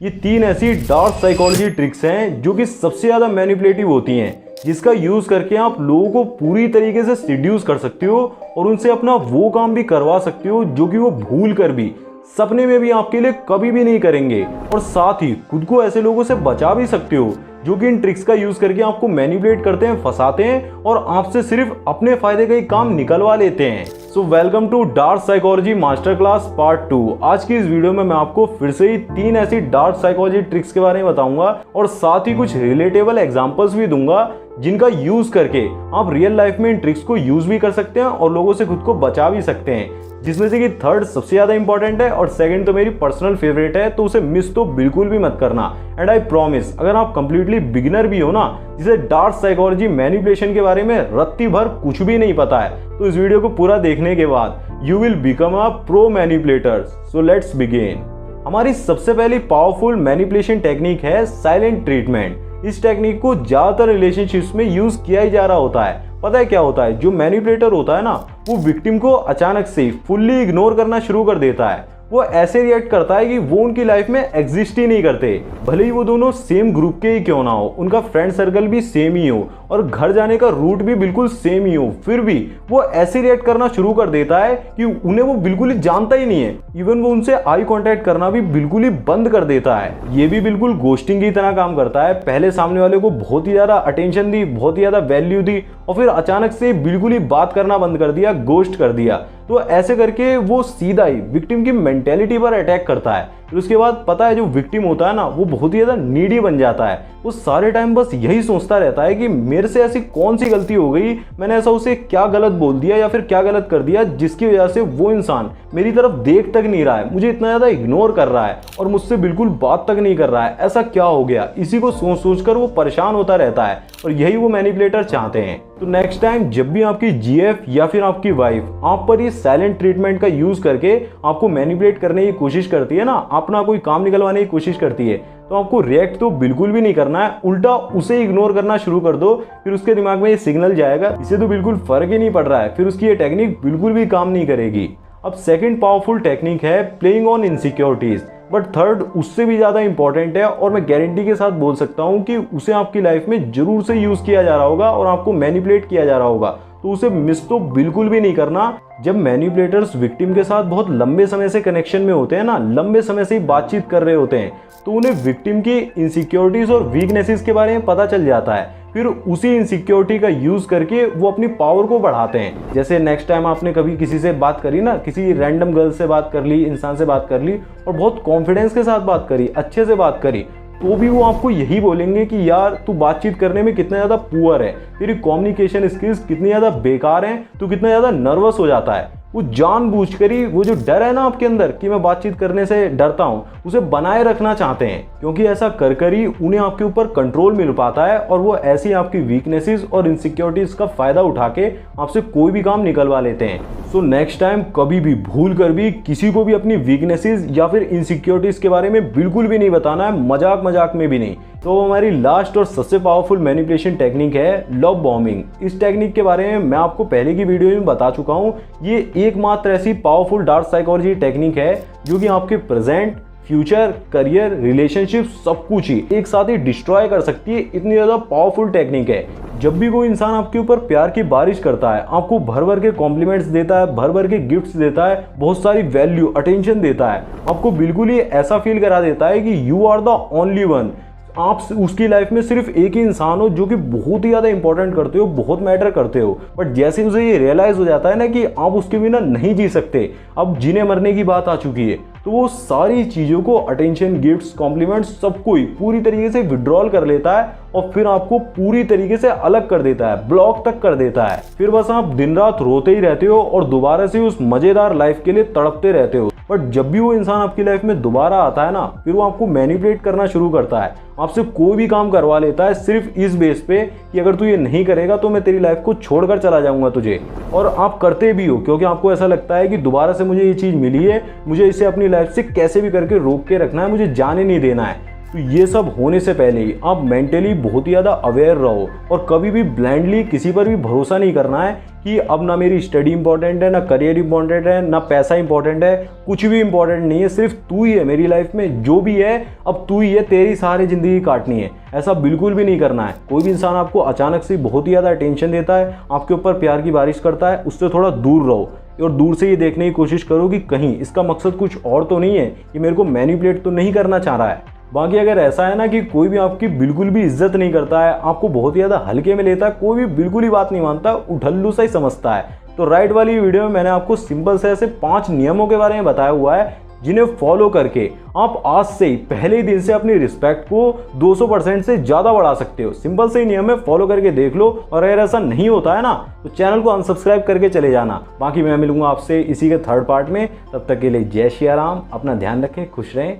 ये 3 ऐसी dark psychology tricks हैं जो कि सबसे ज़्यादा मैनिपुलेटिव होती हैं, जिसका यूज़ करके आप लोगों को पूरी तरीके से सिड्यूस कर सकते हो और उनसे अपना वो काम भी करवा सकते हो जो कि वो भूल कर भी सपने में भी आपके लिए कभी भी नहीं करेंगे। और साथ ही खुद को ऐसे लोगों से बचा भी सकते हो जो कि इन ट्रिक्स का यूज करके आपको मैनिपुलेट करते हैं, फंसाते हैं और आपसे सिर्फ अपने फायदे का ही काम निकलवा लेते हैं। So welcome to dark psychology master class part 2। आज की इस वीडियो में मैं आपको फिर से ही 3 ऐसी डार्क साइकोलॉजी ट्रिक्स के बारे में बताऊंगा और साथ ही कुछ रिलेटेबल एग्जांपल्स भी दूंगा जिनका यूज करके आप रियल लाइफ में इन ट्रिक्स को यूज भी कर सकते हैं और लोगों से खुद को बचा भी सकते हैं। जिसमें से कि थर्ड सबसे ज्यादा इंपॉर्टेंट है और सेकंड तो मेरी पर्सनल फेवरेट है, तो उसे मिस तो बिल्कुल भी मत करना। एंड आई प्रॉमिस, अगर आप कंप्लीटली बिगिनर भी हो ना, जिसे डार्क साइकोलॉजी मैनिपुलेशन के बारे में रत्ती भर कुछ भी नहीं पता है, तो इस वीडियो को पूरा देखने के बाद you will become a pro manipulator. So let's begin. हमारी सबसे पहली पावरफुल मैनिपुलेशन टेक्निक है साइलेंट ट्रीटमेंट। इस टेक्निक को ज्यादातर रिलेशनशिप्स में यूज किया ही जा रहा होता है। पता है क्या होता है, जो मैनिपुलेटर होता है ना, वो विक्टिम को अचानक से फुल्ली इग्नोर करना शुरू कर देता है। वो ऐसे रिएक्ट करता है कि वो उनकी लाइफ में एग्जिस्ट ही नहीं करते, भले ही वो दोनों सेम ग्रुप के ही क्यों ना हो, उनका फ्रेंड सर्कल भी सेम ही हो और घर जाने का रूट भी बिल्कुल सेम ही हो, फिर भी वो ऐसे रिएक्ट करना शुरू कर देता है कि उन्हें वो बिल्कुल ही जानता ही नहीं है। इवन वो उनसे आई कांटेक्ट करना भी बिल्कुल ही बंद कर देता है। ये भी बिल्कुल गोस्टिंग की तरह काम करता है। पहले सामने वाले को बहुत ही ज्यादा अटेंशन दी, बहुत ही ज्यादा वैल्यू दी और फिर अचानक से बिल्कुल ही बात करना बंद कर दिया, गोस्ट कर दिया। तो ऐसे करके वो सीधा ही विक्टिम की मेंटेलिटी पर अटैक करता है। फिर उसके बाद पता है, जो विक्टिम होता है ना, वो बहुत ही ज्यादा नीडी बन जाता है। वो सारे टाइम बस यही सोचता रहता है कि मेरे से ऐसी कौन सी गलती हो गई, मैंने ऐसा उसे क्या गलत बोल दिया या फिर क्या गलत कर दिया जिसकी वजह से वो इंसान मेरी तरफ देख तक नहीं रहा है, मुझे इतना ज्यादा इग्नोर कर रहा है और मुझसे बिल्कुल बात तक नहीं कर रहा है। ऐसा क्या हो गया, इसी को सोच सोच कर वो परेशान होता रहता है और यही वो मैनिपुलेटर चाहते हैं। तो नेक्स्ट टाइम जब भी आपकी जीएफ या फिर आपकी वाइफ आप पर ये साइलेंट ट्रीटमेंट का यूज करके आपको मैनिपुलेट करने की कोशिश करती है ना, अपना कोई काम निकलवाने की कोशिश करती है, तो आपको रिएक्ट तो बिल्कुल भी नहीं करना है, उल्टा उसे इग्नोर करना शुरू कर दो। फिर उसके दिमाग में ये सिग्नल जाएगा, इसे तो बिल्कुल फर्क ही नहीं पड़ रहा है, फिर उसकी ये टेक्निक बिल्कुल भी काम नहीं करेगी। अब सेकंड पावरफुल टेक्निक है playing on insecurities, but third उससे भी ज्यादा इंपॉर्टेंट है और मैं गारंटी के साथ बोल सकता हूं कि उसे आपकी लाइफ में जरूर से यूज किया जा रहा होगा और आपको मैनिपुलेट किया जा रहा होगा, तो उसे मिस तो बिल्कुल भी नहीं करना। जब मैनिपुलेटर्स विक्टिम के साथ बहुत लंबे समय से कनेक्शन में होते हैं ना, लंबे समय से ही बातचीत कर रहे होते हैं, तो उन्हें विक्टिम की इनसिक्योरिटीज और वीकनेसेस के बारे में पता चल जाता है। फिर उसी इनसिक्योरिटी का यूज करके वो अपनी पावर को बढ़ाते हैं। जैसे नेक्स्ट टाइम आपने कभी किसी से बात करी ना, किसी रैंडम गर्ल से बात कर ली, इंसान से बात कर ली और बहुत कॉन्फिडेंस के साथ बात करी, अच्छे से बात करी, तो भी वो आपको यही बोलेंगे कि यार तू बातचीत करने में कितना ज्यादा पुअर है, तेरी कम्युनिकेशन स्किल्स कितनी ज्यादा बेकार हैं, तू कितना ज्यादा नर्वस हो जाता है। वो जानबूझकर ही वो जो डर है ना आपके अंदर कि मैं बातचीत करने से डरता हूं, उसे बनाए रखना चाहते हैं, क्योंकि ऐसा कर कर ही उन्हें आपके ऊपर कंट्रोल मिल पाता है और वो ऐसी आपकी वीकनेसेस और इनसिक्योरिटीज का फायदा उठा के आपसे कोई भी काम निकलवा लेते हैं। सो नेक्स्ट टाइम कभी भी भूल कर भी किसी को भी अपनी वीकनेसेस या फिर इनसिक्योरिटीज के बारे में बिल्कुल भी नहीं बताना है, मजाक मजाक में भी नहीं। तो हमारी लास्ट और सबसे पावरफुल मैनिपुलेशन टेक्निक है लव बॉम्बिंग। इस टेक्निक के बारे में मैं आपको पहले की वीडियो में बता चुका हूं। ये एकमात्र ऐसी पावरफुल डार्क साइकोलॉजी टेक्निक है जो कि आपके प्रेजेंट, फ्यूचर, करियर, रिलेशनशिप सब कुछ ही एक साथ ही डिस्ट्रॉय कर सकती है। इतनी ज्यादा पावरफुल टेक्निक है। जब भी कोई इंसान आपके ऊपर प्यार की बारिश करता है, आपको भर भर के कॉम्प्लीमेंट्स देता है, भर भर के गिफ्ट्स देता है, बहुत सारी वैल्यू, अटेंशन देता है, आपको बिल्कुल ही ऐसा फील करा देता है कि you are the only one, आप उसकी लाइफ में सिर्फ एक ही इंसान हो जो कि बहुत ही ज्यादा इंपॉर्टेंट करते हो, बहुत मैटर करते हो। बट जैसे उसे ये रियलाइज हो जाता है ना कि आप उसके बिना नहीं जी सकते, अब जीने मरने की बात आ चुकी है, तो वो सारी चीजों को, अटेंशन, गिफ्ट्स, कॉम्प्लीमेंट्स, सबको ही पूरी तरीके से विड्रॉल कर लेता है और फिर आपको पूरी तरीके से अलग कर देता है, ब्लॉक तक कर देता है। फिर बस आप दिन रात रोते ही रहते हो और दोबारा से उस मजेदार लाइफ के लिए तड़पते रहते हो। बट जब भी वो इंसान आपकी लाइफ में दोबारा आता है ना, फिर वो आपको मैनिपुलेट करना शुरू करता है, आपसे कोई भी काम करवा लेता है सिर्फ इस बेस पे कि अगर तू ये नहीं करेगा तो मैं तेरी लाइफ को छोड़कर चला जाऊंगा तुझे। और आप करते भी हो क्योंकि आपको ऐसा लगता है कि दोबारा से मुझे ये चीज मिली है, मुझे इसे अपनी लाइफ से कैसे भी करके रोक के रखना है, मुझे जाने नहीं देना है। तो ये सब होने से पहले ही आप मेंटली बहुत ही ज़्यादा अवेयर रहो और कभी भी ब्लाइंडली किसी पर भी भरोसा नहीं करना है कि अब ना मेरी स्टडी इंपॉर्टेंट है, ना करियर इंपॉर्टेंट है, ना पैसा इंपॉर्टेंट है, कुछ भी इंपॉर्टेंट नहीं है, सिर्फ तू ही है मेरी लाइफ में, जो भी है अब तू ही है, तेरी सारी ज़िंदगी काटनी है। ऐसा बिल्कुल भी नहीं करना है। कोई भी इंसान आपको अचानक से बहुत ही ज़्यादा अटेंशन देता है, आपके ऊपर प्यार की बारिश करता है, उससे थोड़ा दूर रहो और दूर से ये देखने की कोशिश करो कि कहीं इसका मकसद कुछ और तो नहीं है, कि मेरे को मैनिपुलेट तो नहीं करना चाह रहा है। बाकी अगर ऐसा है ना कि कोई भी आपकी बिल्कुल भी इज्जत नहीं करता है, आपको बहुत ही ज़्यादा हल्के में लेता है, कोई भी बिल्कुल ही बात नहीं मानता, उठल्लू सा ही समझता है, तो राइट वाली वीडियो में मैंने आपको सिंपल से ऐसे 5 नियमों के बारे में बताया हुआ है जिन्हें फॉलो करके आप आज से ही पहले ही दिन से अपनी रिस्पेक्ट को 200% से ज़्यादा बढ़ा सकते हो। सिंपल से ही नियम है, फॉलो करके देख लो, और अगर ऐसा नहीं होता है ना तो चैनल को अनसब्सक्राइब करके चले जाना। बाकी मैं मिलूंगा आपसे इसी के 3rd पार्ट में, तब तक के लिए जय श्री राम, अपना ध्यान रखें, खुश रहें।